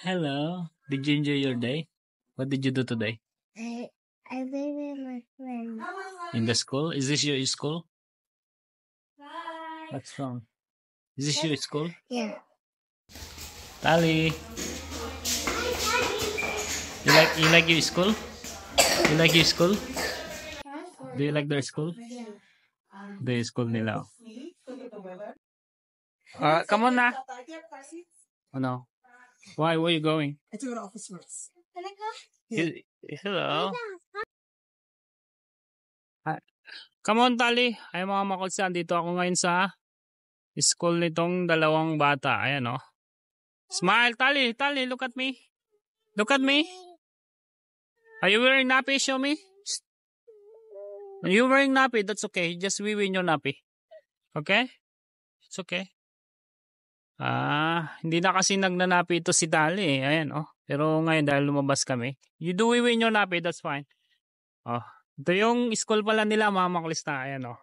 Hello. Did you enjoy your day? What did you do today? I play with my friends. In the school? Is this your school? What's wrong? Is this your school? Yeah. Tali, you like your school? You like your school? Do you like their school? The school nila. Come on na. Oh no. Why? Where are you going? I took an office first. Can I go? Hello. Come on, Tali. Ay mga makulsan, dito ako ngayon sa school nitong dalawang bata. Ayan, oh. Smile, Tali. Tali, look at me. Look at me. Are you wearing nappy? Show me. Are you wearing nappy? That's okay. Just wee-wee in your nappy. Okay? It's okay. Hindi na kasi nagnanapi ito si Tali. Ayan, oh. Pero ngayon dahil lumabas kami. You do wee-wee in your nappy, that's fine. Oh. Ito yung school pala nila, mga makulista. Ayan, oh.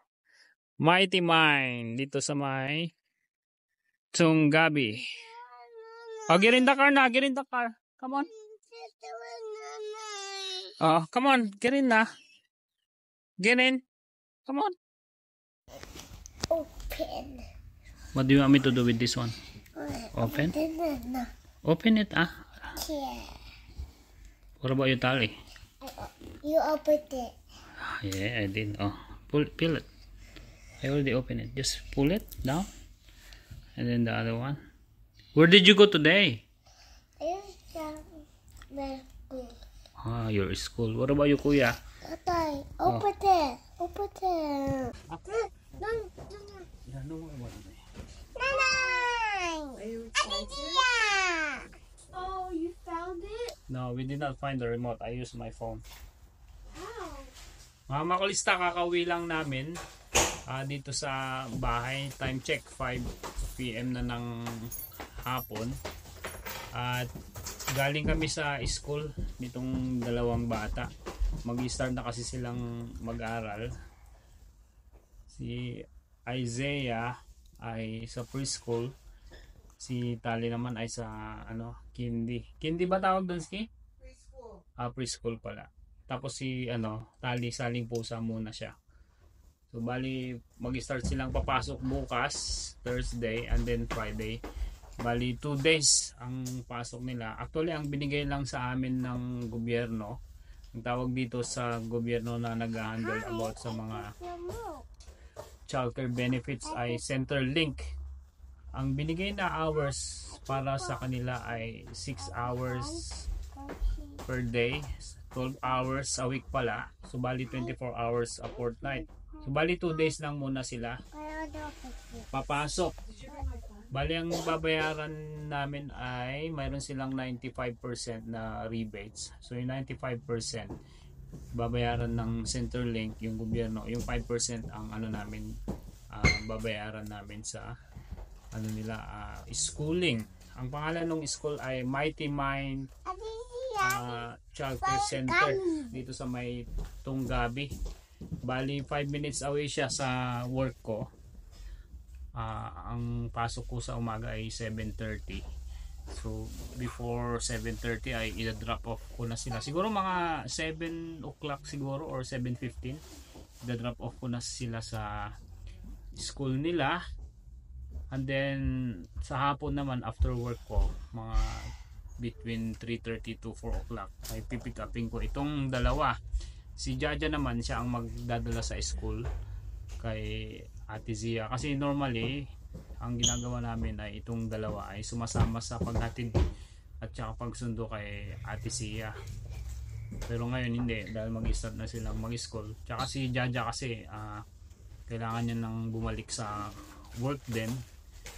Mighty Mind. Dito sa may Tunggabi. Oh, get in the car na. Get in the car. Come on. Oh, come on. Get in na. Get in. Come on. Open. What do you want me to do with this one? Open? Open it, Yeah. What about you, Tali? You opened it. Yeah, I did. Oh, peel it. I already opened it. Just pull it down. And then the other one. Where did you go today? I used the school. Your school. What about you, Kuya? Tatay, open it. Open it. No. Are you excited? Oh, you found it? No, we did not find the remote. I used my phone. How? Mga makulista, kakauwi lang namin dito sa bahay. Time check, 5 PM na ng hapon. At galing kami sa school nitong dalawang bata. Mag-start na kasi silang mag-aral. Si Isaiah ay sa preschool. Si Tali naman ay sa Kindi. Kindi ba tawag doon, Ski? Preschool. Preschool pala. Tapos si Tali saling pusa muna siya. So bali mag-start silang papasok bukas, Thursday and then Friday. Bali 2 days ang pasok nila. Actually ang binigay lang sa amin ng gobyerno, ang tawag dito sa gobyerno na nag-handle about sa mga childcare benefits ay Centrelink. Ang binigay na hours para sa kanila ay 6 hours per day, 12 hours a week pala. So bali 24 hours a fortnight. So bali 2 days lang muna sila papasok. Bali ang babayaran namin ay mayroon silang 95% na rebates. So yung 95% babayaran ng Centrelink, yung gobyerno. Yung 5% ang namin babayaran namin sa schooling. Ang pangalan ng school ay Mighty Mind Childcare Center dito sa may Tunggabi. Bali 5 minutes away siya sa work ko. Ang pasok ko sa umaga ay 7:30. So before 7:30 ay i-drop off ko na sila. Siguro mga 7 o'clock siguro or 7:15. I-drop off ko na sila sa school nila. And then sa hapon naman after work ko, mga between 3:30 to 4 o'clock ay pipick upin ko itong dalawa. Si Jaja naman siya ang magdadala sa school kay Ate Zia. Kasi normally ang ginagawa namin ay itong dalawa ay sumasama sa paghatid at saka pagsundo kay Ate Zia. Pero ngayon hindi, dahil mag-start na silang mag-school. Tsaka si Jaja kasi kailangan niya nang bumalik sa work din.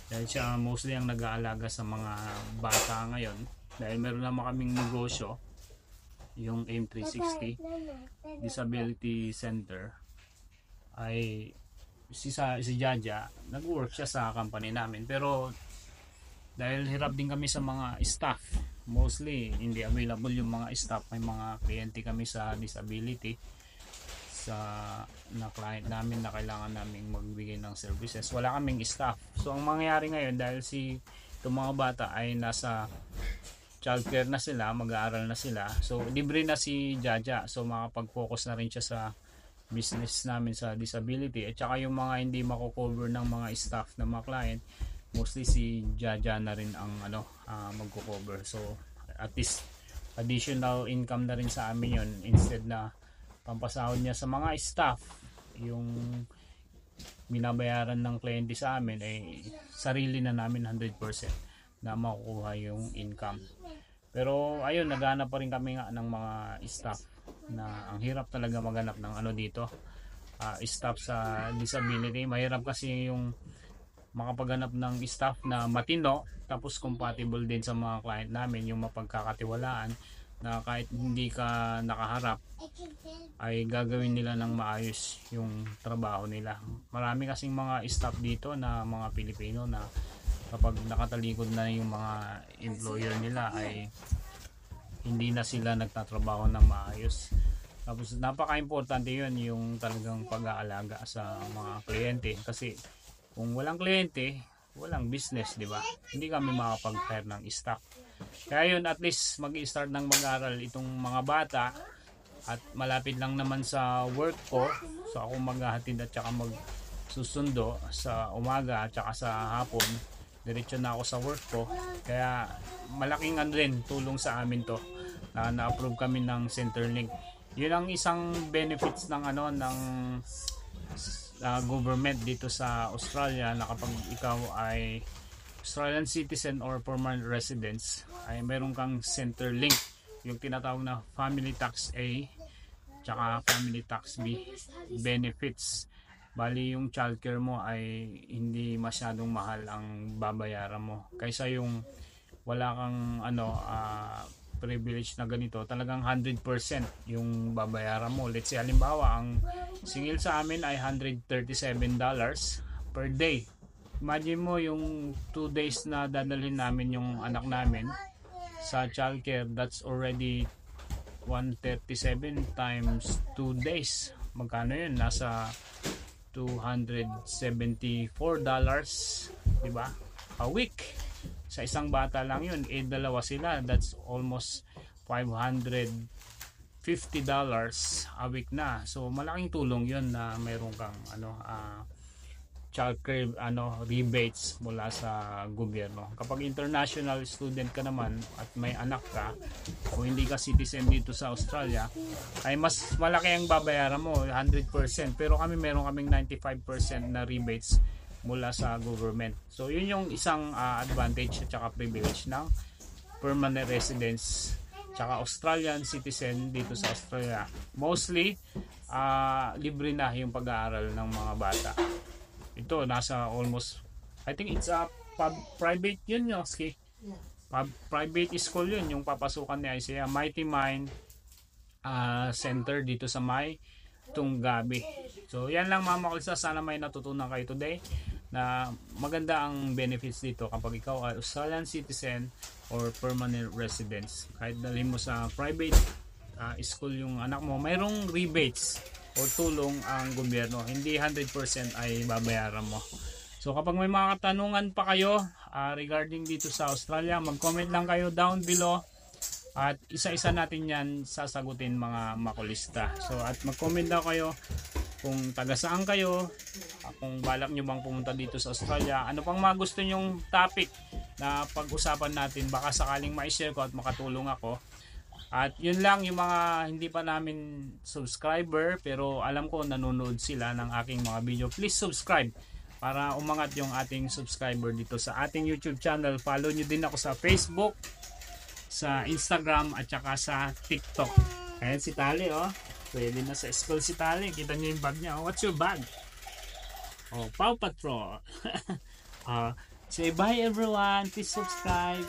Dahil siya mostly ang nag-aalaga sa mga bata ngayon. Dahil meron naman kaming negosyo, yung AIM 360 Disability Center, ay si Jaja nag-work siya sa company namin. Pero dahil hirap din kami sa mga staff, mostly hindi available yung mga staff. May mga kliyente kami sa disability na client namin na kailangan naming magbigay ng services. Wala kaming staff. So ang mangyayari ngayon, dahil itong mga bata ay nasa childcare na sila, mag-aaral na sila. So libre na si Jaja. So makapag-focus na rin siya sa business namin sa disability. At saka yung mga hindi mako-cover ng mga staff ng mga client, mostly si Jaja na rin ang magko-cover. So at least additional income na rin sa amin yun, instead na pampasahod niya sa mga staff, yung binabayaran ng kliyente sa amin ay sarili na namin 100% na makukuha yung income. Pero ayun, naghanap pa rin kami nga ng mga staff na ang hirap talaga maghanap ng dito, staff sa disability. Mahirap kasi yung makapaghanap ng staff na matino tapos compatible din sa mga client namin, yung mapagkakatiwalaan na kahit hindi ka nakaharap ay gagawin nila ng maayos yung trabaho nila. Marami kasing mga staff dito na mga Pilipino na kapag nakatalikod na yung mga employer nila ay hindi na sila nagtatrabaho ng maayos. Tapos napaka-importante yun, yung talagang pag-aalaga sa mga kliyente, kasi kung walang kliyente, walang business, di ba? Hindi kami makapag-hire ng staff. Kaya yun, at least mag-i-start ng mag-aral itong mga bata at malapit lang naman sa work ko. So ako maghahatid at saka magsusundo sa umaga at saka sa hapon. Diretso na ako sa work ko. Kaya malaking rin tulong sa amin to na na-approve kami ng Centrelink. Yun ang isang benefits ng government dito sa Australia, na kapag ikaw ay Australian citizen or permanent residence ay meron kang Centrelink, yung tinatawag na Family Tax A tsaka Family Tax B benefits. Bali yung childcare mo ay hindi masyadong mahal ang babayaran mo kaysa yung wala kang privilege na ganito. Talagang 100% yung babayaran mo. Let's say halimbawa ang singil sa amin ay $137 per day. Imagine mo yung 2 days na dadalhin namin yung anak namin sa childcare, that's already 137 times 2 days. Magkano yun? Nasa $274, di ba? A week. Sa isang bata lang yun, dalawa sila, that's almost $550 a week na. So malaking tulong yun na mayroon kang childcare rebates mula sa gobyerno. Kapag international student ka naman at may anak ka o hindi ka citizen dito sa Australia, ay mas malaki ang babayaran mo, 100%, pero meron kaming 95% na rebates mula sa government. So yun yung isang advantage at saka privilege ng permanent residence tsaka Australian citizen dito sa Australia. Mostly libre na yung pag-aaral ng mga bata. Ito nasa almost, I think it's a private yun, Yoski. Private school yun yung papasukan ni Isaiah. Mighty Mind Center dito sa May Tunggabi. So yan lang mga makulisa, sana may natutunan kayo today na maganda ang benefits dito kapag ikaw ay Australian citizen or permanent residence. Kahit dalhin mo sa private school yung anak mo, mayroong rebates o tulong ang gobyerno, hindi 100% ay babayaran mo. So kapag may mga katanungan pa kayo regarding dito sa Australia, mag-comment lang kayo down below at isa-isa natin yan sasagutin mga makulista. So at mag-comment daw kayo kung taga saan kayo, kung balak nyo bang pumunta dito sa Australia, ano pang mga gusto nyong topic na pag-usapan natin, baka sakaling ma-share ko at makatulong ako. At yun lang, yung mga hindi pa namin subscriber pero alam ko nanonood sila ng aking mga video, please subscribe para umangat yung ating subscriber dito sa ating YouTube channel. Follow nyo din ako sa Facebook, sa Instagram at saka sa TikTok. Ayan si Tali, oh. Pwede na sa school si Tali. Kita nyo yung bag niya. Oh, what's your bag? Oh, Paw Patrol. Say bye everyone. Please subscribe.